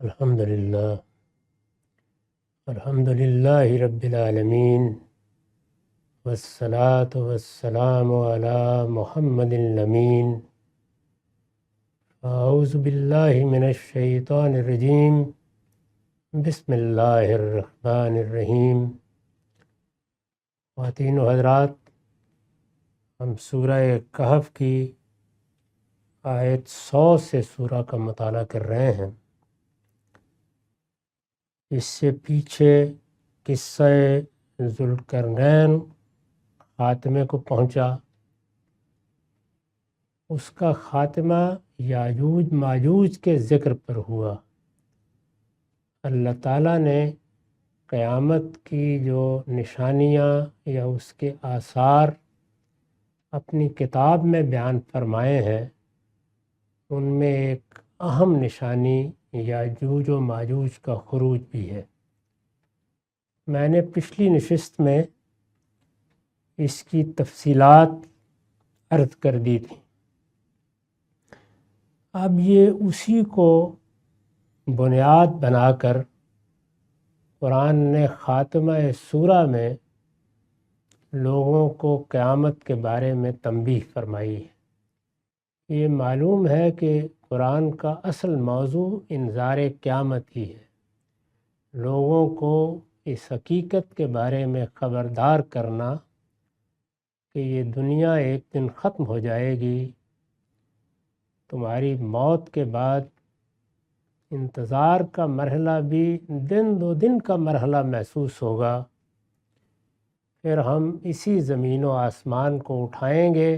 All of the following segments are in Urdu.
الحمدللہ رب العالمین والصلاة والسلام علی محمد الامین اعوذ باللہ من الشیطان الرجیم بسم اللہ الرحمن الرحیم۔ خواتین و حضرات، ہم سورہ کہف کی آیت 100 سے سورہ کا مطالعہ کر رہے ہیں۔ اس سے پیچھے قصہ ذوالقرنین خاتمے کو پہنچا۔ اس کا خاتمہ یاجوج ماجوج کے ذکر پر ہوا۔ اللہ تعالیٰ نے قیامت کی جو نشانیاں یا اس کے آثار اپنی کتاب میں بیان فرمائے ہیں، ان میں ایک اہم نشانی یاجوج و ماجوج کا خروج بھی ہے۔ میں نے پچھلی نشست میں اس کی تفصیلات عرض کر دی تھی۔ اب یہ اسی کو بنیاد بنا کر قرآن نے خاتمہ سورہ میں لوگوں کو قیامت کے بارے میں تنبیہ فرمائی ہے۔ یہ معلوم ہے کہ قرآن کا اصل موضوع انذار قیامت ہی ہے، لوگوں کو اس حقیقت کے بارے میں خبردار کرنا کہ یہ دنیا ایک دن ختم ہو جائے گی، تمہاری موت کے بعد انتظار کا مرحلہ بھی دن دو دن کا مرحلہ محسوس ہوگا، پھر ہم اسی زمین و آسمان کو اٹھائیں گے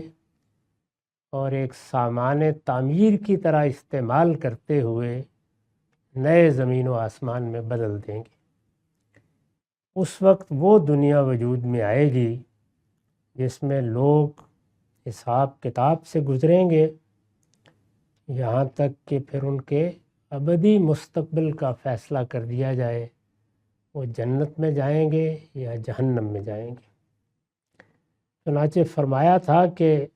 اور ایک سامان تعمیر کی طرح استعمال کرتے ہوئے نئے زمین و آسمان میں بدل دیں گے۔ اس وقت وہ دنیا وجود میں آئے گی جس میں لوگ حساب کتاب سے گزریں گے، یہاں تک کہ پھر ان کے ابدی مستقبل کا فیصلہ کر دیا جائے، وہ جنت میں جائیں گے یا جہنم میں جائیں گے۔ چنانچہ فرمایا تھا کہ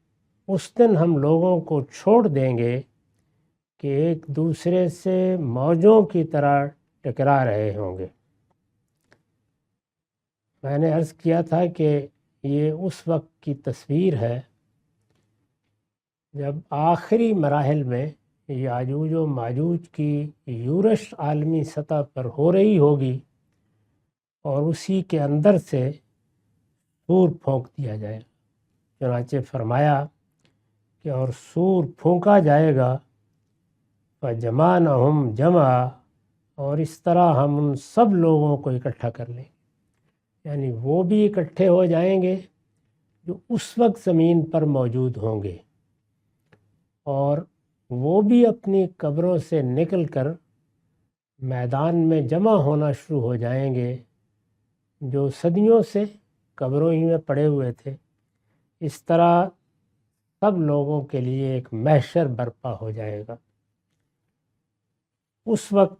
اس دن ہم لوگوں کو چھوڑ دیں گے کہ ایک دوسرے سے موجوں کی طرح ٹکرا رہے ہوں گے۔ میں نے عرض کیا تھا کہ یہ اس وقت کی تصویر ہے جب آخری مراحل میں یاجوج و ماجوج کی یورش عالمی سطح پر ہو رہی ہوگی اور اسی کے اندر سے سور پھونک دیا جائے گا۔ چنانچہ فرمایا کہ اور سور پھونکا جائے گا فَجَمَعْنَهُمْ جَمْعًا، اور اس طرح ہم ان سب لوگوں کو اکٹھا کر لیں گے، یعنی وہ بھی اکٹھے ہو جائیں گے جو اس وقت زمین پر موجود ہوں گے، اور وہ بھی اپنی قبروں سے نکل کر میدان میں جمع ہونا شروع ہو جائیں گے جو صدیوں سے قبروں ہی میں پڑے ہوئے تھے۔ اس طرح سب لوگوں کے لیے ایک محشر برپا ہو جائے گا۔ اس وقت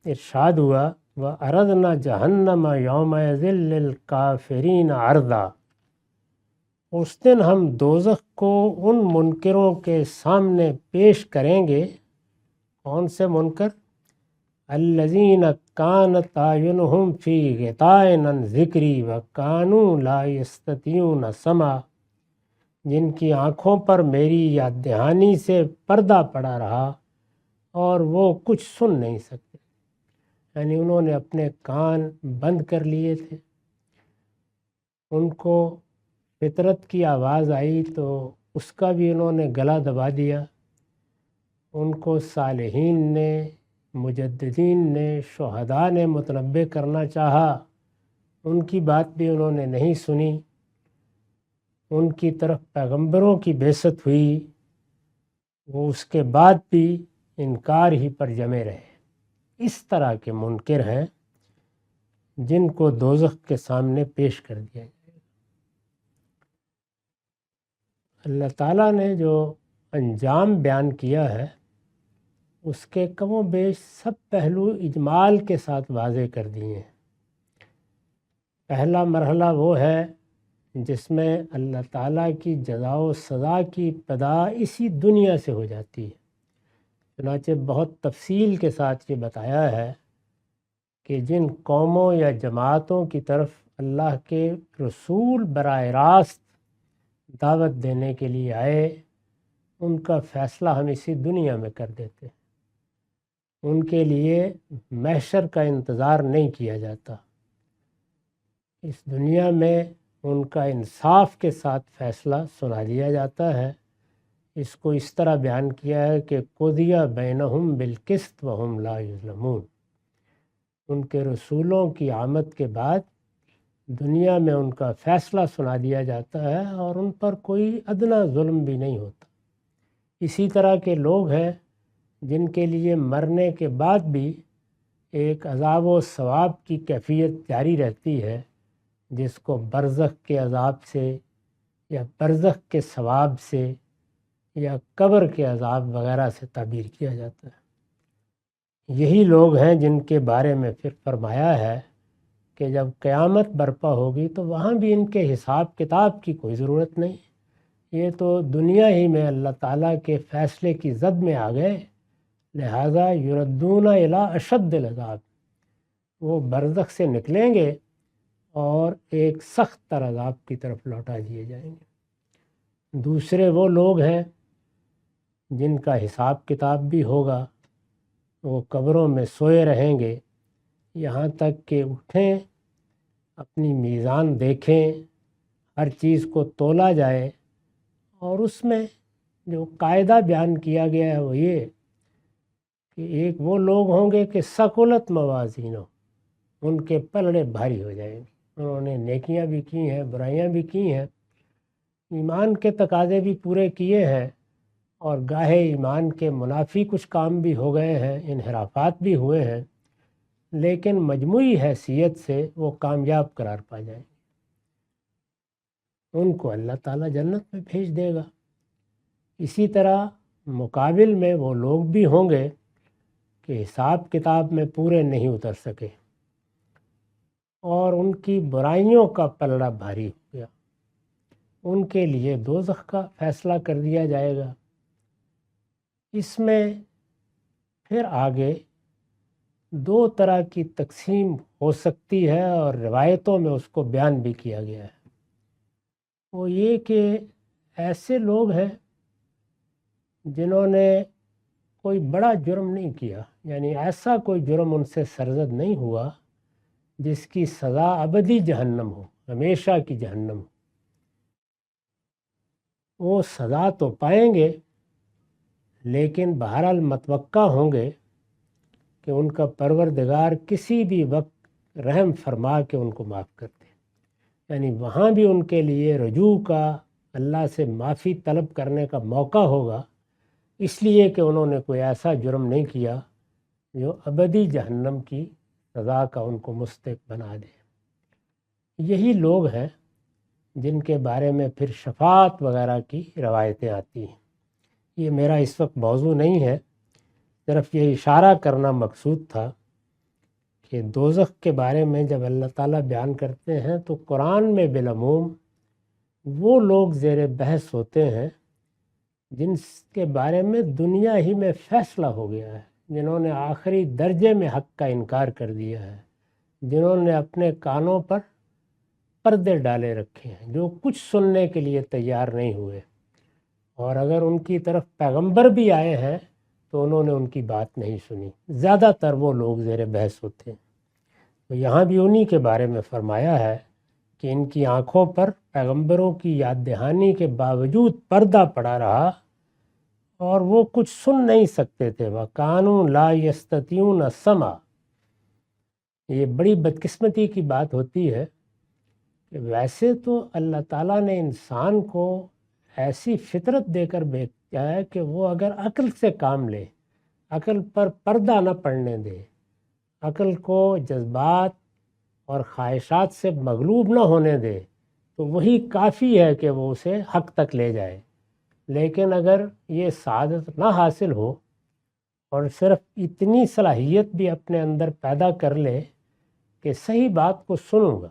ارشاد ہوا وَأَرَدْنَا جَهَنَّمَ يَوْمَئِذٍ لِّلْكَافِرِينَ عَرْضًا، اس دن ہم دوزخ کو ان منکروں کے سامنے پیش کریں گے۔ کون سے منکر؟ الَّذِينَ كَانَتْ أَعْيُنُهُمْ فِي غِطَاءٍ عَنْ ذِكْرِي وَكَانُوا لَا يَسْتَطِيعُونَ سَمْعًا، جن کی آنکھوں پر میری یاد دہانی سے پردہ پڑا رہا اور وہ کچھ سن نہیں سکتے، یعنی انہوں نے اپنے کان بند کر لیے تھے۔ ان کو فطرت کی آواز آئی تو اس کا بھی انہوں نے گلا دبا دیا۔ ان کو صالحین نے، مجددین نے، شہداء نے متنبہ کرنا چاہا، ان کی بات بھی انہوں نے نہیں سنی۔ ان کی طرف پیغمبروں کی بعثت ہوئی، وہ اس کے بعد بھی انکار ہی پر جمے رہے۔ اس طرح کے منکر ہیں جن کو دوزخ کے سامنے پیش کر دیا جائے۔ اللہ تعالیٰ نے جو انجام بیان کیا ہے اس کے کم و بیش سب پہلو اجمال کے ساتھ واضح کر دیے ہیں۔ پہلا مرحلہ وہ ہے جس میں اللہ تعالیٰ کی جزا و سزا کی ابتدا اسی دنیا سے ہو جاتی ہے، چنانچہ بہت تفصیل کے ساتھ یہ بتایا ہے کہ جن قوموں یا جماعتوں کی طرف اللہ کے رسول براہ راست دعوت دینے کے لیے آئے، ان کا فیصلہ ہم اسی دنیا میں کر دیتے، ان کے لیے محشر کا انتظار نہیں کیا جاتا، اس دنیا میں ان کا انصاف کے ساتھ فیصلہ سنا دیا جاتا ہے۔ اس کو اس طرح بیان کیا ہے کہ قضی بینہم بالقسط وہم لا یظلمون، ان کے رسولوں کی آمد کے بعد دنیا میں ان کا فیصلہ سنا دیا جاتا ہے اور ان پر کوئی ادنا ظلم بھی نہیں ہوتا۔ اسی طرح کے لوگ ہیں جن کے لیے مرنے کے بعد بھی ایک عذاب و ثواب کی کیفیت جاری رہتی ہے، جس کو برزخ کے عذاب سے یا برزخ کے ثواب سے یا قبر کے عذاب وغیرہ سے تعبیر کیا جاتا ہے۔ یہی لوگ ہیں جن کے بارے میں پھر فرمایا ہے کہ جب قیامت برپا ہوگی تو وہاں بھی ان کے حساب کتاب کی کوئی ضرورت نہیں، یہ تو دنیا ہی میں اللہ تعالیٰ کے فیصلے کی زد میں آ گئے، لہٰذا یردون الی اشد العذاب، وہ برزخ سے نکلیں گے اور ایک سخت تر عذاب کی طرف لوٹا دیے جائیں گے۔ دوسرے وہ لوگ ہیں جن کا حساب کتاب بھی ہوگا، وہ قبروں میں سوئے رہیں گے یہاں تک کہ اٹھیں، اپنی میزان دیکھیں، ہر چیز کو تولا جائے، اور اس میں جو قاعدہ بیان کیا گیا ہے وہ یہ کہ ایک وہ لوگ ہوں گے کہ ثقلت موازینہ، ان کے پلڑے بھاری ہو جائیں گے، انہوں نے نیکیاں بھی کی ہیں، برائیاں بھی کی ہیں، ایمان کے تقاضے بھی پورے کیے ہیں، اور گاہے ایمان کے منافی کچھ کام بھی ہو گئے ہیں، انحرافات بھی ہوئے ہیں، لیکن مجموعی حیثیت سے وہ کامیاب قرار پا جائیں گے، ان کو اللہ تعالیٰ جنت میں بھیج دے گا۔ اسی طرح مقابل میں وہ لوگ بھی ہوں گے کہ حساب کتاب میں پورے نہیں اتر سکے اور ان کی برائیوں کا پلڑا بھاری ہو گیا، ان کے لیے دوزخ کا فیصلہ کر دیا جائے گا۔ اس میں پھر آگے دو طرح کی تقسیم ہو سکتی ہے اور روایتوں میں اس کو بیان بھی کیا گیا ہے، وہ یہ کہ ایسے لوگ ہیں جنہوں نے کوئی بڑا جرم نہیں کیا، یعنی ایسا کوئی جرم ان سے سرزد نہیں ہوا جس کی سزا ابدی جہنم ہو، ہمیشہ کی جہنم ہو، وہ سزا تو پائیں گے لیکن بہرحال متوقع ہوں گے کہ ان کا پروردگار کسی بھی وقت رحم فرما کے ان کو معاف کر دے، یعنی وہاں بھی ان کے لیے رجوع کا، اللہ سے معافی طلب کرنے کا موقع ہوگا، اس لیے کہ انہوں نے کوئی ایسا جرم نہیں کیا جو ابدی جہنم کی سزا کا ان کو مستحق بنا دے۔ یہی لوگ ہیں جن کے بارے میں پھر شفاعت وغیرہ کی روایتیں آتی ہیں۔ یہ میرا اس وقت موضوع نہیں ہے، صرف یہ اشارہ کرنا مقصود تھا کہ دوزخ کے بارے میں جب اللہ تعالیٰ بیان کرتے ہیں تو قرآن میں بالعموم وہ لوگ زیر بحث ہوتے ہیں جن کے بارے میں دنیا ہی میں فیصلہ ہو گیا ہے، جنہوں نے آخری درجے میں حق کا انکار کر دیا ہے، جنہوں نے اپنے کانوں پر پردے ڈالے رکھے ہیں، جو کچھ سننے کے لیے تیار نہیں ہوئے، اور اگر ان کی طرف پیغمبر بھی آئے ہیں تو انہوں نے ان کی بات نہیں سنی۔ زیادہ تر وہ لوگ زیر بحث ہوتے ہیں، تو یہاں بھی انہی کے بارے میں فرمایا ہے کہ ان کی آنکھوں پر پیغمبروں کی یاد دہانی کے باوجود پردہ پڑا رہا اور وہ کچھ سن نہیں سکتے تھے، وَكَانُوا لَا يَسْتَطِيعُونَ السَّمْعَ۔ یہ بڑی بدقسمتی کی بات ہوتی ہے کہ ویسے تو اللہ تعالیٰ نے انسان کو ایسی فطرت دے کر بھیجا ہے کہ وہ اگر عقل سے کام لے، عقل پر پردہ نہ پڑنے دے، عقل کو جذبات اور خواہشات سے مغلوب نہ ہونے دے، تو وہی کافی ہے کہ وہ اسے حق تک لے جائے۔ لیکن اگر یہ سعادت نہ حاصل ہو اور صرف اتنی صلاحیت بھی اپنے اندر پیدا کر لے کہ صحیح بات کو سنوں گا،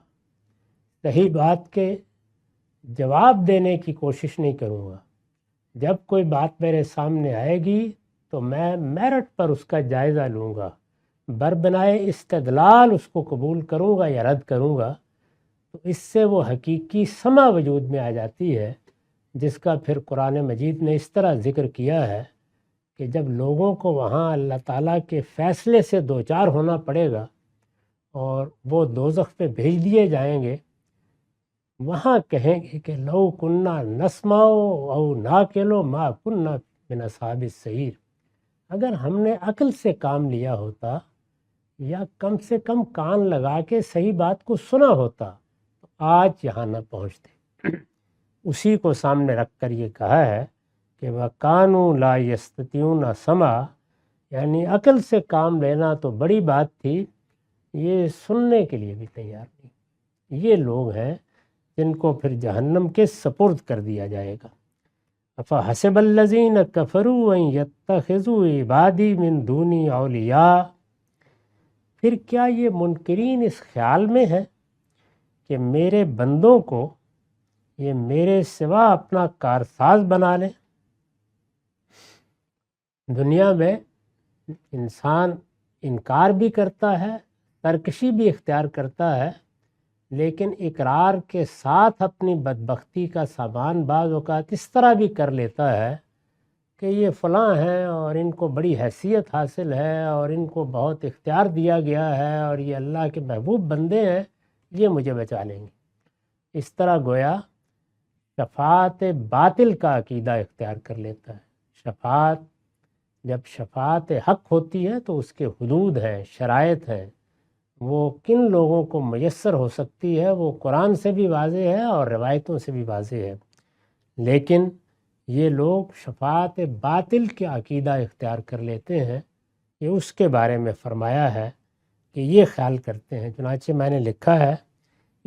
صحیح بات کے جواب دینے کی کوشش نہیں کروں گا، جب کوئی بات میرے سامنے آئے گی تو میں میرٹ پر اس کا جائزہ لوں گا، بربنائے استدلال اس کو قبول کروں گا یا رد کروں گا، تو اس سے وہ حقیقی سما وجود میں آ جاتی ہے، جس کا پھر قرآن مجید نے اس طرح ذکر کیا ہے کہ جب لوگوں کو وہاں اللہ تعالیٰ کے فیصلے سے دوچار ہونا پڑے گا اور وہ دوزخ پہ بھیج دیے جائیں گے، وہاں کہیں گے کہ لو کننا نسمعو او ناقلو ما کننا من اصحاب السعیر، اگر ہم نے عقل سے کام لیا ہوتا یا کم سے کم کان لگا کے صحیح بات کو سنا ہوتا تو آج یہاں نہ پہنچتے۔ اسی کو سامنے رکھ کر یہ کہا ہے کہ وَكَانُوا لَا يَسْتَطِيعُونَ سَمْعًا، یعنی عقل سے کام لینا تو بڑی بات تھی، یہ سننے کے لیے بھی تیار نہیں۔ یہ لوگ ہیں جن کو پھر جہنم کے سپرد کر دیا جائے گا۔ أَفَحَسِبَ الَّذِينَ كَفَرُوا أَن يَتَّخِذُوا عِبَادِي مِن دُونِي أَوْلِيَاءَ، پھر کیا یہ منکرین اس خیال میں ہے کہ میرے بندوں کو یہ میرے سوا اپنا کارساز بنا لیں؟ دنیا میں انسان انکار بھی کرتا ہے، سرکشی بھی اختیار کرتا ہے، لیکن اقرار کے ساتھ اپنی بدبختی کا سامان بعض اوقات اس طرح بھی کر لیتا ہے کہ یہ فلاں ہیں اور ان کو بڑی حیثیت حاصل ہے اور ان کو بہت اختیار دیا گیا ہے اور یہ اللہ کے محبوب بندے ہیں، یہ مجھے بچا لیں گے۔ اس طرح گویا شفاعت باطل کا عقیدہ اختیار کر لیتا ہے۔ جب شفاعت حق ہوتی ہے تو اس کے حدود ہیں، شرائط ہیں، وہ کن لوگوں کو میسر ہو سکتی ہے وہ قرآن سے بھی واضح ہے اور روایتوں سے بھی واضح ہے، لیکن یہ لوگ شفاعت باطل کے عقیدہ اختیار کر لیتے ہیں۔ یہ اس کے بارے میں فرمایا ہے کہ یہ خیال کرتے ہیں، چنانچہ میں نے لکھا ہے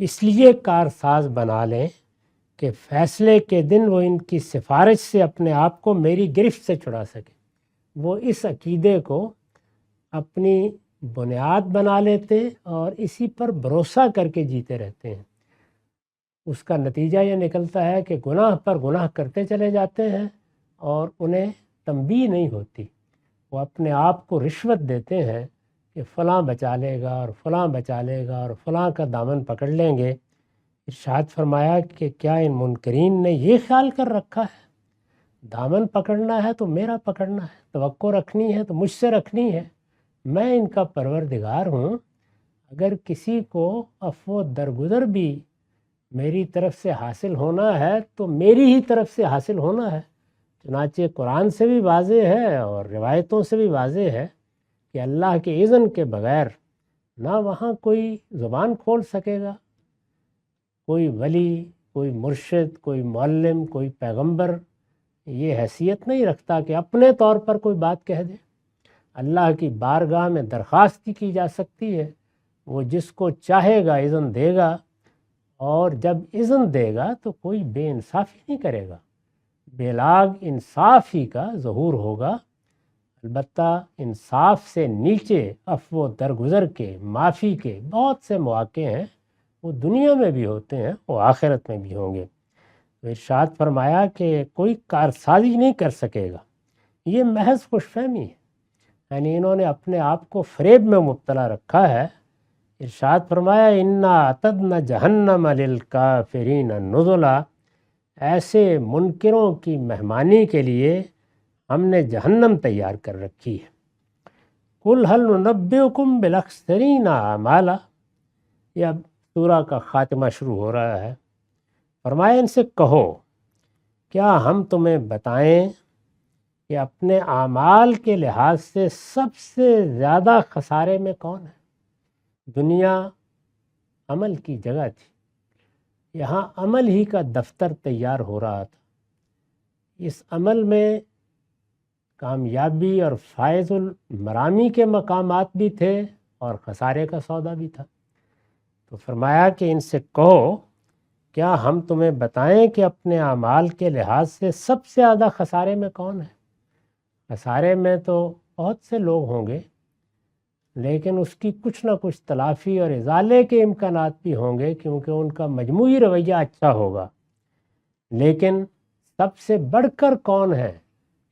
اس لیے کارساز بنا لیں کہ فیصلے کے دن وہ ان کی سفارش سے اپنے آپ کو میری گرفت سے چھڑا سکے۔ وہ اس عقیدے کو اپنی بنیاد بنا لیتے اور اسی پر بھروسہ کر کے جیتے رہتے ہیں۔ اس کا نتیجہ یہ نکلتا ہے کہ گناہ پر گناہ کرتے چلے جاتے ہیں اور انہیں تنبیہ نہیں ہوتی۔ وہ اپنے آپ کو رشوت دیتے ہیں کہ فلاں بچا لے گا اور فلاں بچا لے گا اور فلاں کا دامن پکڑ لیں گے۔ ارشاد فرمایا کہ کیا ان منکرین نے یہ خیال کر رکھا ہے دامن پکڑنا ہے تو میرا پکڑنا ہے، توقع رکھنی ہے تو مجھ سے رکھنی ہے، میں ان کا پروردگار ہوں، اگر کسی کو عفو درگزر بھی میری طرف سے حاصل ہونا ہے تو میری ہی طرف سے حاصل ہونا ہے۔ چنانچہ قرآن سے بھی واضح ہے اور روایتوں سے بھی واضح ہے کہ اللہ کے اذن کے بغیر نہ وہاں کوئی زبان کھول سکے گا، کوئی ولی، کوئی مرشد، کوئی معلم، کوئی پیغمبر یہ حیثیت نہیں رکھتا کہ اپنے طور پر کوئی بات کہہ دے۔ اللہ کی بارگاہ میں درخواست کی جا سکتی ہے، وہ جس کو چاہے گا اذن دے گا، اور جب اذن دے گا تو کوئی بے انصافی نہیں کرے گا، بے لاگ انصاف ہی کا ظہور ہوگا۔ البتہ انصاف سے نیچے عفو درگزر کے، معافی کے بہت سے مواقع ہیں، وہ دنیا میں بھی ہوتے ہیں، وہ آخرت میں بھی ہوں گے۔ تو ارشاد فرمایا کہ کوئی کارسازی نہیں کر سکے گا، یہ محض خوش فہمی ہے، یعنی انہوں نے اپنے آپ کو فریب میں مبتلا رکھا ہے۔ ارشاد فرمایا انا اعتدنا جہنم للکافرین نزلا، ایسے منکروں کی مہمانی کے لیے ہم نے جہنم تیار کر رکھی ہے۔ قل هل ننبئکم بالاخسرین اعمالا، یہ اب سورہ کا خاتمہ شروع ہو رہا ہے۔ فرمایا ان سے کہو کیا ہم تمہیں بتائیں کہ اپنے اعمال کے لحاظ سے سب سے زیادہ خسارے میں کون ہے؟ دنیا عمل کی جگہ تھی، یہاں عمل ہی کا دفتر تیار ہو رہا تھا، اس عمل میں کامیابی اور فائز المرامی کے مقامات بھی تھے اور خسارے کا سودا بھی تھا۔ تو فرمایا کہ ان سے کہو کیا ہم تمہیں بتائیں کہ اپنے اعمال کے لحاظ سے سب سے زیادہ خسارے میں کون ہے؟ خسارے میں تو بہت سے لوگ ہوں گے، لیکن اس کی کچھ نہ کچھ تلافی اور ازالے کے امکانات بھی ہوں گے، کیونکہ ان کا مجموعی رویہ اچھا ہوگا۔ لیکن سب سے بڑھ کر کون ہے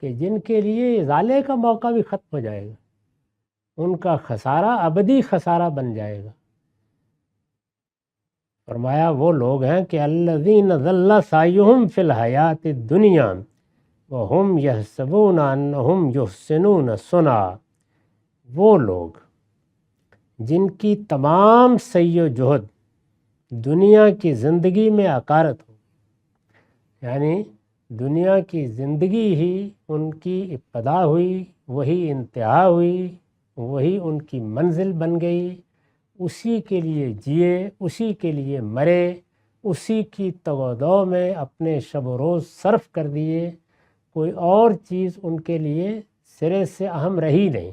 کہ جن کے لیے ازالے کا موقع بھی ختم ہو جائے گا، ان کا خسارہ ابدی خسارہ بن جائے گا۔ فرمایا وہ لوگ ہیں کہ الذین ضل سعیہم فی الحیات الدنیا وہم یحسبون انہم یحسنون صنعا، وہ لوگ جن کی تمام سعی و جہد دنیا کی زندگی میں عقارت ہو، یعنی دنیا کی زندگی ہی ان کی ابتدا ہوئی، وہی انتہا ہوئی، وہی ان کی منزل بن گئی، اسی کے لیے جیے، اسی کے لیے مرے، اسی کی تگ و دو میں اپنے شب و روز صرف کر دیے، کوئی اور چیز ان کے لیے سرے سے اہم رہی نہیں۔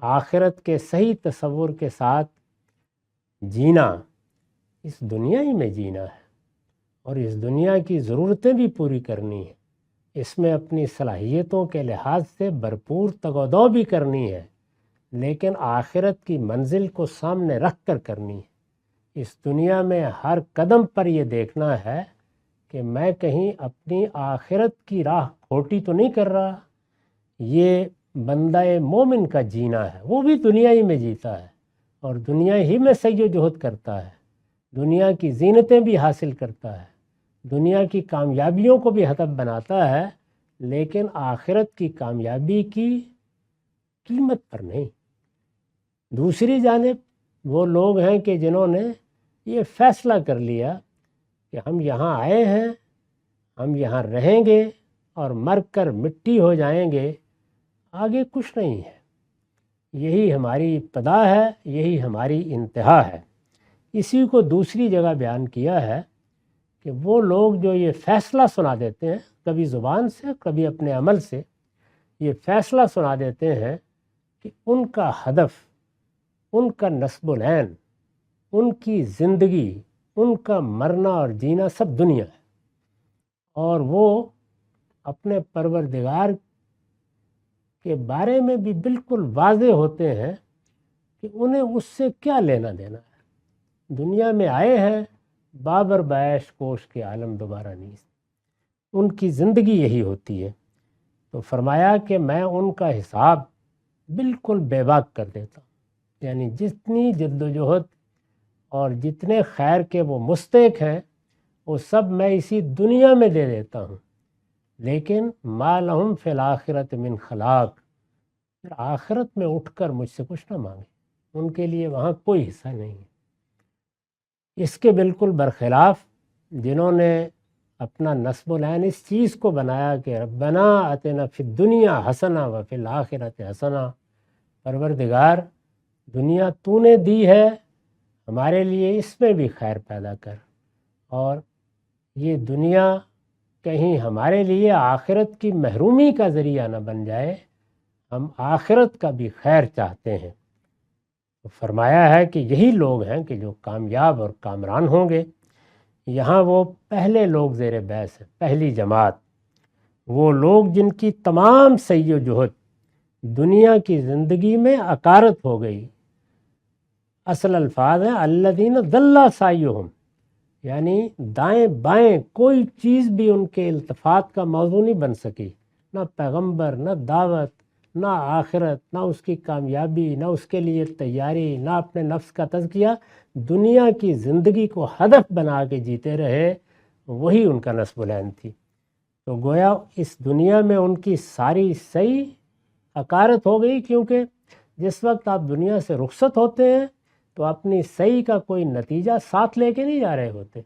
آخرت کے صحیح تصور کے ساتھ جینا، اس دنیا ہی میں جینا ہے، اور اس دنیا کی ضرورتیں بھی پوری کرنی ہیں، اس میں اپنی صلاحیتوں کے لحاظ سے بھرپور تگ و دو بھی کرنی ہے، لیکن آخرت کی منزل کو سامنے رکھ کر کرنی ہے۔ اس دنیا میں ہر قدم پر یہ دیکھنا ہے کہ میں کہیں اپنی آخرت کی راہ کھوٹی تو نہیں کر رہا۔ یہ بندہ مومن کا جینا ہے، وہ بھی دنیا ہی میں جیتا ہے اور دنیا ہی میں سعی و جہد کرتا ہے، دنیا کی زینتیں بھی حاصل کرتا ہے، دنیا کی کامیابیوں کو بھی ہدف بناتا ہے، لیکن آخرت کی کامیابی کی قیمت پر نہیں۔ دوسری جانب وہ لوگ ہیں کہ جنہوں نے یہ فیصلہ کر لیا کہ ہم یہاں آئے ہیں، ہم یہاں رہیں گے اور مر کر مٹی ہو جائیں گے، آگے کچھ نہیں ہے، یہی ہماری ابتدا ہے، یہی ہماری انتہا ہے۔ اسی کو دوسری جگہ بیان کیا ہے کہ وہ لوگ جو یہ فیصلہ سنا دیتے ہیں، کبھی زبان سے کبھی اپنے عمل سے یہ فیصلہ سنا دیتے ہیں کہ ان کا ہدف، ان کا نصب العین، ان کی زندگی، ان کا مرنا اور جینا سب دنیا ہے، اور وہ اپنے پروردگار کے بارے میں بھی بالکل واضح ہوتے ہیں کہ انہیں اس سے کیا لینا دینا ہے۔ دنیا میں آئے ہیں بابر بیش کوش کے عالم دوبارہ نہیں، ان کی زندگی یہی ہوتی ہے۔ تو فرمایا کہ میں ان کا حساب بالکل بے باک کر دیتا ہوں، یعنی جتنی جد و جہد اور جتنے خیر کے وہ مستحق ہیں وہ سب میں اسی دنیا میں دے دیتا ہوں، لیکن ما لہم فی الآخرۃ من خلاق، پھر آخرت میں اٹھ کر مجھ سے کچھ نہ مانگے، ان کے لیے وہاں کوئی حصہ نہیں ہے۔ اس کے بالکل برخلاف جنہوں نے اپنا نصب العین اس چیز کو بنایا کہ ربنا آتنا فی الدنیا حسنہ و فی الآخرۃ حسنہ، پروردگار دنیا تو نے دی ہے، ہمارے لیے اس میں بھی خیر پیدا کر، اور یہ دنیا کہیں ہمارے لیے آخرت کی محرومی کا ذریعہ نہ بن جائے، ہم آخرت کا بھی خیر چاہتے ہیں۔ تو فرمایا ہے کہ یہی لوگ ہیں کہ جو کامیاب اور کامران ہوں گے۔ یہاں وہ پہلے لوگ زیر بحث ہیں، پہلی جماعت، وہ لوگ جن کی تمام سعی و جہد دنیا کی زندگی میں عقارت ہو گئی۔ اصل الفاظ ہیں الذین ضل سعیہم، یعنی دائیں بائیں کوئی چیز بھی ان کے التفات کا موضوع نہیں بن سکی، نہ پیغمبر، نہ دعوت، نہ آخرت، نہ اس کی کامیابی، نہ اس کے لیے تیاری، نہ اپنے نفس کا تزکیہ، دنیا کی زندگی کو ہدف بنا کے جیتے رہے، وہی ان کا نصب العین تھی۔ تو گویا اس دنیا میں ان کی ساری سعی عقارت ہو گئی، کیونکہ جس وقت آپ دنیا سے رخصت ہوتے ہیں تو اپنی سعی کا کوئی نتیجہ ساتھ لے کے نہیں جا رہے ہوتے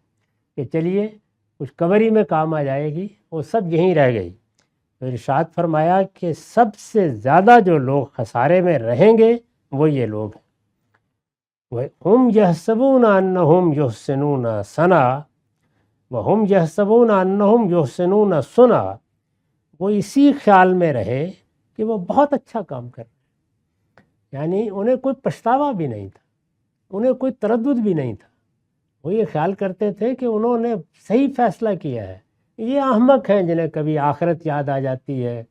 کہ چلیے کچھ قبری میں کام آ جائے گی، وہ سب یہیں رہ گئی۔ تو ارشاد فرمایا کہ سب سے زیادہ جو لوگ خسارے میں رہیں گے وہ یہ لوگ ہیں۔ وَهُمْ يَحْسَبُونَ أَنَّهُمْ يُحْسِنُونَ صَنْعًا وَهُمْ يَحْسَبُونَ أَنَّهُمْ يُحْسِنُونَ صُنْعًا، وہ اسی خیال میں رہے کہ وہ بہت اچھا کام کر رہے ہیں، یعنی انہیں کوئی پچھتاوا بھی نہیں تھا، انہیں کوئی تردد بھی نہیں تھا، وہ یہ خیال کرتے تھے کہ انہوں نے صحیح فیصلہ کیا ہے۔ یہ احمق ہیں جنہیں کبھی آخرت یاد آ جاتی ہے،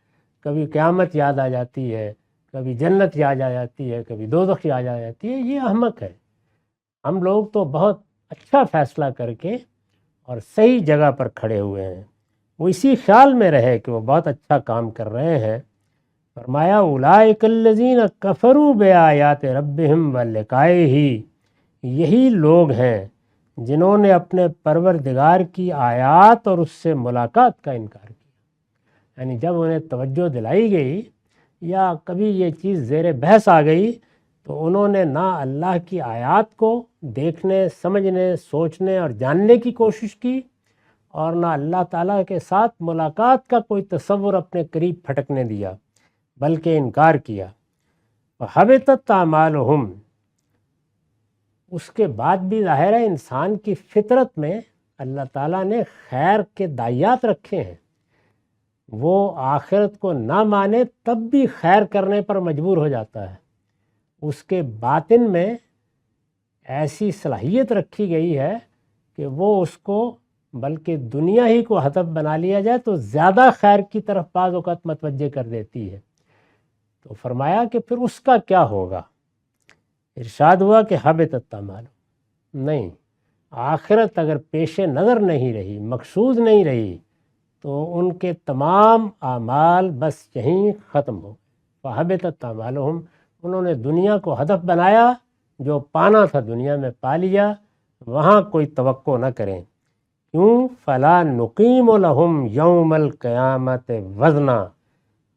کبھی قیامت یاد آ جاتی ہے، کبھی جنت یاد آ جاتی ہے، کبھی دوزخ یاد آ جاتی ہے، یہ احمق ہے۔ ہم لوگ تو بہت اچھا فیصلہ کر کے اور صحیح جگہ پر کھڑے ہوئے ہیں۔ وہ اسی خیال میں رہے کہ وہ بہت اچھا کام کر رہے ہیں۔ فرمایا اولئک الذین کفروا بآیات ربہم ولقائہ، یہی لوگ ہیں جنہوں نے اپنے پروردگار کی آیات اور اس سے ملاقات کا انکار کیا۔ یعنی جب انہیں توجہ دلائی گئی یا کبھی یہ چیز زیر بحث آ گئی تو انہوں نے نہ اللہ کی آیات کو دیکھنے، سمجھنے، سوچنے اور جاننے کی کوشش کی، اور نہ اللہ تعالیٰ کے ساتھ ملاقات کا کوئی تصور اپنے قریب پھٹکنے دیا، بلکہ انکار کیا۔ وَحَبِطَتْ أَعْمَالُهُمْ، اس کے بعد بھی ظاہر ہے انسان کی فطرت میں اللہ تعالیٰ نے خیر کے دائیات رکھے ہیں، وہ آخرت کو نہ مانے تب بھی خیر کرنے پر مجبور ہو جاتا ہے۔ اس کے باطن میں ایسی صلاحیت رکھی گئی ہے کہ وہ اس کو بلکہ دنیا ہی کو ہدف بنا لیا جائے تو زیادہ خیر کی طرف بعض اوقات متوجہ کر دیتی ہے۔ تو فرمایا کہ پھر اس کا کیا ہوگا؟ ارشاد ہوا کہ حبطت اعمالہم، نہیں، آخرت اگر پیش نظر نہیں رہی، مقصود نہیں رہی، تو ان کے تمام اعمال بس یہیں ختم ہو گئے۔ فحبطت اعمالہم، انہوں نے دنیا کو ہدف بنایا، جو پانا تھا دنیا میں پا لیا، وہاں کوئی توقع نہ کریں۔ کیوں؟ فلا نقیم لہم یوم القیامت وزنا،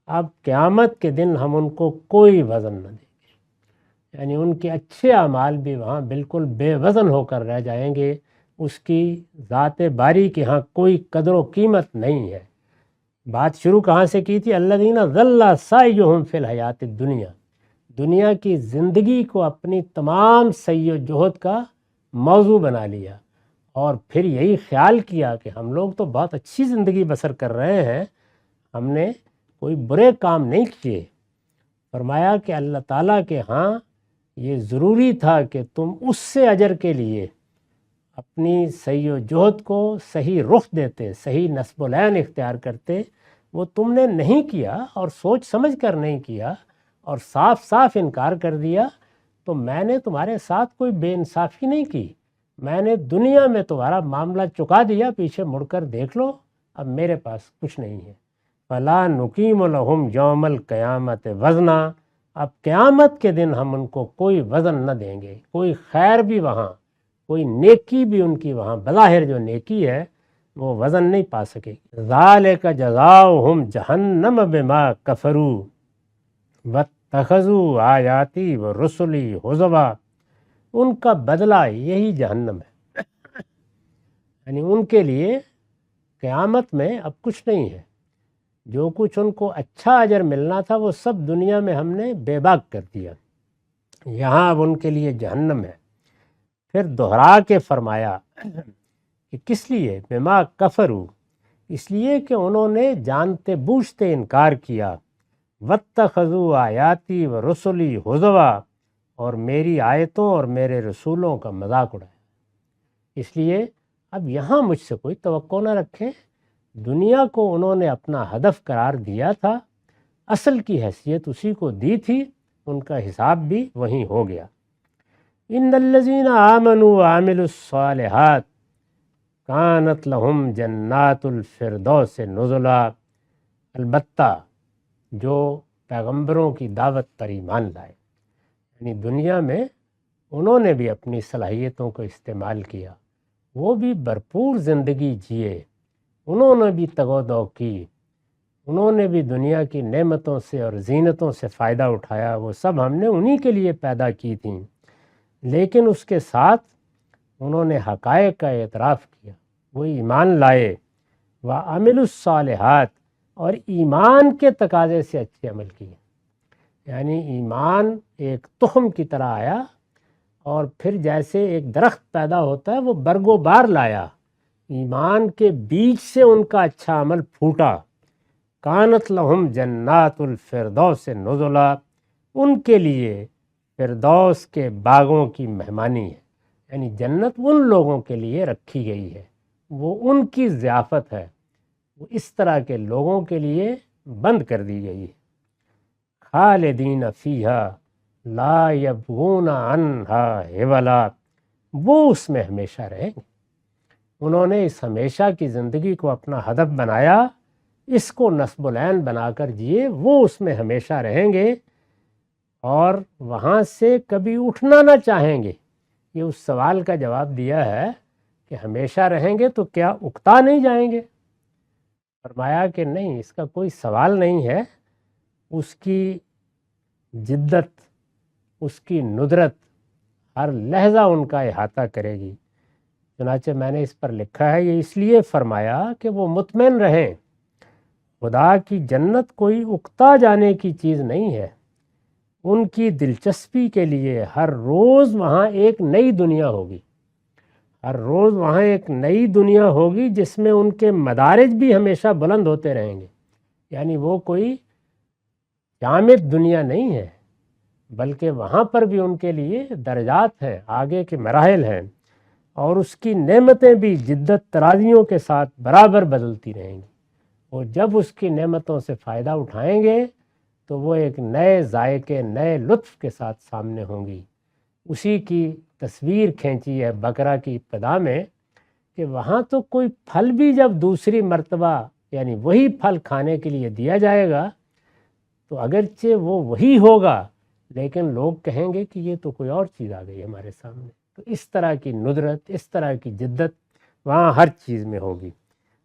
اب قیامت کے دن ہم ان کو کوئی وزن نہ دیں گے، یعنی ان کے اچھے اعمال بھی وہاں بالکل بے وزن ہو کر رہ جائیں گے، اس کی ذات باری کے ہاں کوئی قدر و قیمت نہیں ہے۔ بات شروع کہاں سے کی تھی؟ الذین ظل سعیہم فی الحیات الدنیا، دنیا کی زندگی کو اپنی تمام سعی و جہد کا موضوع بنا لیا، اور پھر یہی خیال کیا کہ ہم لوگ تو بہت اچھی زندگی بسر کر رہے ہیں، ہم نے کوئی برے کام نہیں کیے۔ فرمایا کہ اللہ تعالیٰ کے ہاں یہ ضروری تھا کہ تم اس سے اجر کے لیے اپنی سعی و جہد کو صحیح رخ دیتے، صحیح نصب العین اختیار کرتے، وہ تم نے نہیں کیا اور سوچ سمجھ کر نہیں کیا اور صاف صاف انکار کر دیا، تو میں نے تمہارے ساتھ کوئی بے انصافی نہیں کی، میں نے دنیا میں تمہارا معاملہ چکا دیا، پیچھے مڑ کر دیکھ لو، اب میرے پاس کچھ نہیں ہے۔ فلا نقیم لہم یوم القیامت وزنا، اب قیامت کے دن ہم ان کو کوئی وزن نہ دیں گے، کوئی خیر بھی وہاں، کوئی نیکی بھی ان کی وہاں بظاہر جو نیکی ہے وہ وزن نہیں پا سکے گی۔ ذالک جزاؤہم جہنم بما کفروا واتخذوا آیاتی ورسلی ہزوا، ان کا بدلہ یہی جہنم ہے، یعنی ان کے لیے قیامت میں اب کچھ نہیں ہے، جو کچھ ان کو اچھا اجر ملنا تھا وہ سب دنیا میں ہم نے بے باک کر دیا، یہاں اب ان کے لیے جہنم ہے۔ پھر دہرا کے فرمایا کہ کس لیے؟ بما کفروا، اس لیے کہ انہوں نے جانتے بوجھتے انکار کیا، واتخذوا آیاتی ورسلی ہزوا، اور میری آیتوں اور میرے رسولوں کا مذاق اڑایا، اس لیے اب یہاں مجھ سے کوئی توقع نہ رکھیں۔ دنیا کو انہوں نے اپنا ہدف قرار دیا تھا، اصل کی حیثیت اسی کو دی تھی، ان کا حساب بھی وہیں ہو گیا۔ ان الذین آمنوا وعملوا الصالحات کانت لہم جنات الفردوس نزلا، البتہ جو پیغمبروں کی دعوت پر ایمان لائے، یعنی دنیا میں انہوں نے بھی اپنی صلاحیتوں کو استعمال کیا، وہ بھی بھرپور زندگی جیے، انہوں نے بھی تگ و دو کی، انہوں نے بھی دنیا کی نعمتوں سے اور زینتوں سے فائدہ اٹھایا، وہ سب ہم نے انہی کے لیے پیدا کی تھیں، لیکن اس کے ساتھ انہوں نے حقائق کا اعتراف کیا، وہ ایمان لائے، وعملوا الصالحات، اور ایمان کے تقاضے سے اچھے عمل کیے، یعنی ایمان ایک تخم کی طرح آیا اور پھر جیسے ایک درخت پیدا ہوتا ہے وہ برگ و بار لایا، ایمان کے بیج سے ان کا اچھا عمل پھوٹا۔ کانت لہم جنات الفردوس نزلا، ان کے لیے فردوس کے باغوں کی مہمانی ہے، یعنی جنت ان لوگوں کے لیے رکھی گئی ہے، وہ ان کی ضیافت ہے، وہ اس طرح کے لوگوں کے لیے بند کر دی گئی ہے۔ خالدین فیہا لا یبغون عنہا حولا، وہ اس میں ہمیشہ رہیں گے، انہوں نے اس ہمیشہ کی زندگی کو اپنا ہدف بنایا، اس کو نصب العین بنا کر جیے، وہ اس میں ہمیشہ رہیں گے اور وہاں سے کبھی اٹھنا نہ چاہیں گے۔ یہ اس سوال کا جواب دیا ہے کہ ہمیشہ رہیں گے تو کیا اکتا نہیں جائیں گے؟ فرمایا کہ نہیں، اس کا کوئی سوال نہیں ہے۔ اس کی جدت، اس کی ندرت ہر لحظہ ان کا احاطہ کرے گی۔ چنانچہ میں نے اس پر لکھا ہے، یہ اس لیے فرمایا کہ وہ مطمئن رہیں، خدا کی جنت کوئی اکتا جانے کی چیز نہیں ہے۔ ان کی دلچسپی کے لیے ہر روز وہاں ایک نئی دنیا ہوگی، ہر روز وہاں ایک نئی دنیا ہوگی جس میں ان کے مدارج بھی ہمیشہ بلند ہوتے رہیں گے۔ یعنی وہ کوئی جامد دنیا نہیں ہے، بلکہ وہاں پر بھی ان کے لیے درجات ہیں، آگے کے مراحل ہیں، اور اس کی نعمتیں بھی جدت ترازیوں کے ساتھ برابر بدلتی رہیں گی۔ وہ جب اس کی نعمتوں سے فائدہ اٹھائیں گے تو وہ ایک نئے ذائقے، نئے لطف کے ساتھ سامنے ہوں گی۔ اسی کی تصویر کھینچی ہے بقرہ کی ابتدا میں کہ وہاں تو کوئی پھل بھی جب دوسری مرتبہ یعنی وہی پھل کھانے کے لیے دیا جائے گا تو اگرچہ وہ وہی ہوگا، لیکن لوگ کہیں گے کہ یہ تو کوئی اور چیز آ گئی ہمارے سامنے۔ تو اس طرح کی ندرت، اس طرح کی جدت وہاں ہر چیز میں ہوگی،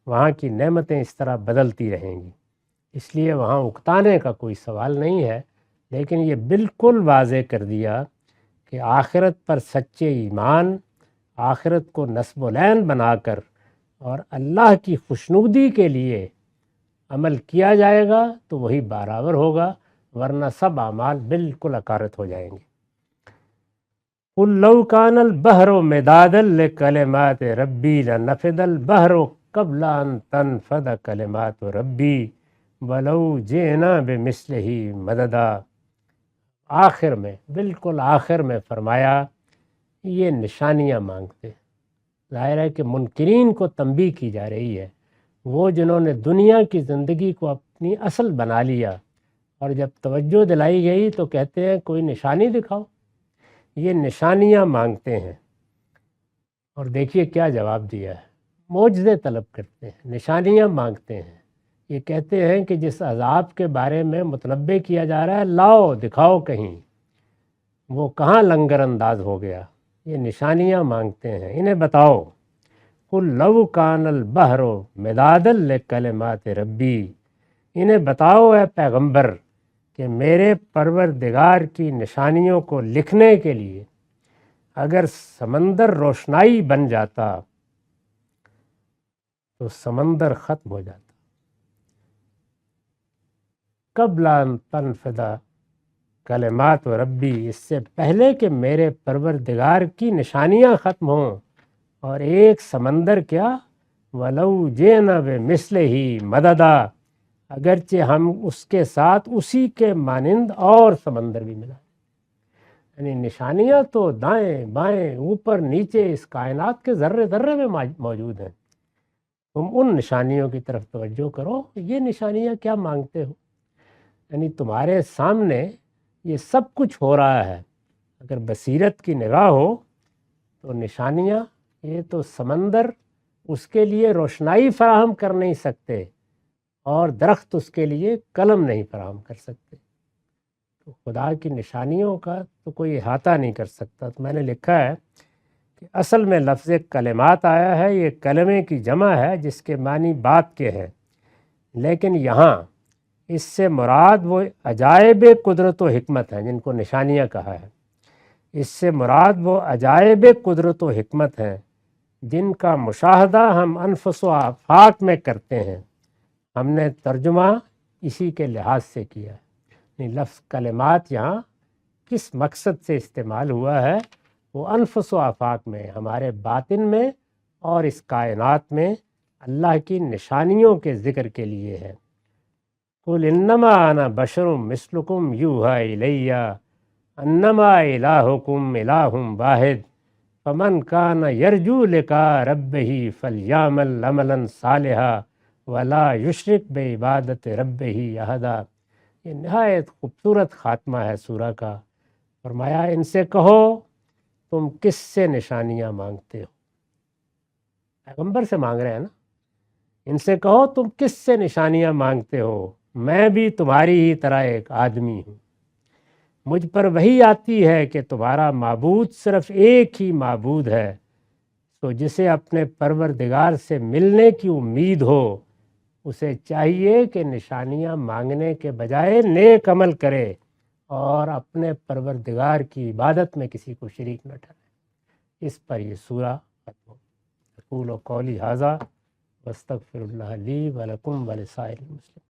وہاں کی نعمتیں اس طرح بدلتی رہیں گی۔ اس لیے وہاں اکتانے کا کوئی سوال نہیں ہے، لیکن یہ بالکل واضح کر دیا کہ آخرت پر سچے ایمان، آخرت کو نصب العین بنا کر اور اللہ کی خوشنودی کے لیے عمل کیا جائے گا تو وہی برابر ہوگا، ورنہ سب اعمال بالکل اکارت ہو جائیں گے۔ قُل لَوْ كَانَ الْبَحْرُ مِدَادًا لِكَلِمَاتِ رَبِّي لَنَفِدَ الْبَحْرُ قَبْلَ أَن تَنفَدَ كَلِمَاتُ رَبِّي وَلَوْ جِئْنَا بِمِثْلِهِ مَدَدًا۔ آخر میں، بالکل آخر میں فرمایا یہ نشانیاں مانگتے ہیں۔ ظاہر ہے کہ منکرین کو تنبیہ کی جا رہی ہے، وہ جنہوں نے دنیا کی زندگی کو اپنی اصل بنا لیا اور جب توجہ دلائی گئی تو کہتے ہیں کوئی نشانی دکھاؤ۔ یہ نشانیاں مانگتے ہیں، اور دیکھیے کیا جواب دیا ہے، معجزے طلب کرتے ہیں، نشانیاں مانگتے ہیں۔ یہ کہتے ہیں کہ جس عذاب کے بارے میں متنبع کیا جا رہا ہے، لاؤ دکھاؤ کہیں، وہ کہاں لنگر انداز ہو گیا۔ یہ نشانیاں مانگتے ہیں، انہیں بتاؤ۔ قُل لَوْ كَانَ الْبَحْرُ مِدَادًا لِكَلِمَاتِ رَبِّي، انہیں بتاؤ اے پیغمبر کہ میرے پروردگار کی نشانیوں کو لکھنے کے لیے اگر سمندر روشنائی بن جاتا تو سمندر ختم ہو جاتا۔ قبل ان تنفد کلمات ربی، اس سے پہلے کہ میرے پروردگار کی نشانیاں ختم ہوں، اور ایک سمندر کیا، وَلَوْ جِئْنَا بِمِثْلِهِ مَدَدًا، اگرچہ ہم اس کے ساتھ اسی کے مانند اور سمندر بھی ملا۔ یعنی نشانیاں تو دائیں بائیں اوپر نیچے اس کائنات کے ذرے ذرے میں موجود ہیں، تم ان نشانیوں کی طرف توجہ کرو۔ یہ نشانیاں کیا مانگتے ہو؟ یعنی تمہارے سامنے یہ سب کچھ ہو رہا ہے، اگر بصیرت کی نگاہ ہو تو نشانیاں، یہ تو سمندر اس کے لیے روشنائی فراہم کر نہیں سکتے، اور درخت اس کے لیے قلم نہیں فراہم کر سکتے، تو خدا کی نشانیوں کا تو کوئی احاطہ نہیں کر سکتا۔ تو میں نے لکھا ہے کہ اصل میں لفظ کلمات آیا ہے، یہ کلمے کی جمع ہے جس کے معنی بات کے ہیں، لیکن یہاں اس سے مراد وہ عجائب قدرت و حکمت ہیں جن کو نشانیاں کہا ہے۔ اس سے مراد وہ عجائب قدرت و حکمت ہیں جن کا مشاہدہ ہم انفس و آفاق میں کرتے ہیں۔ ہم نے ترجمہ اسی کے لحاظ سے کیا ہے۔ لفظ کلمات یہاں کس مقصد سے استعمال ہوا ہے، وہ انفس و آفاق میں، ہمارے باطن میں اور اس کائنات میں اللہ کی نشانیوں کے ذکر کے لیے ہے۔ قُلْ إِنَّمَا أَنَا بَشَرٌ مِثْلُكُمْ يُوحَىٰ إِلَيَّ أَنَّمَا إِلَٰهُكُمْ إِلَٰهٌ وَاحِدٌ فَمَنْ كَانَ يَرْجُو لِقَاءَ رَبِّهِ فَلْيَعْمَلْ عَمَلًا صَالِحًا وَلَا يُشْرِكْ بِعِبَادَةِ رَبِّهِ أَحَدًا۔ یہ نہایت خوبصورت خاتمہ ہے سورہ کا۔ فرمایا ان سے کہو تم کس سے نشانیاں مانگتے ہو؟ پیغمبر سے مانگ رہے ہیں نا، ان سے کہو تم کس سے نشانیاں مانگتے ہو، میں بھی تمہاری ہی طرح ایک آدمی ہوں، مجھ پر وہی آتی ہے کہ تمہارا معبود صرف ایک ہی معبود ہے، تو جسے اپنے پروردگار سے ملنے کی امید ہو اسے چاہیے کہ نشانیاں مانگنے کے بجائے نیک عمل کرے اور اپنے پروردگار کی عبادت میں کسی کو شریک نہ ٹھہرائے۔ اس پر یہ سورہ ختم ہو۔ اقول قولی ھذا واستغفر اللہ لی ولکم ولسائر المسلمین۔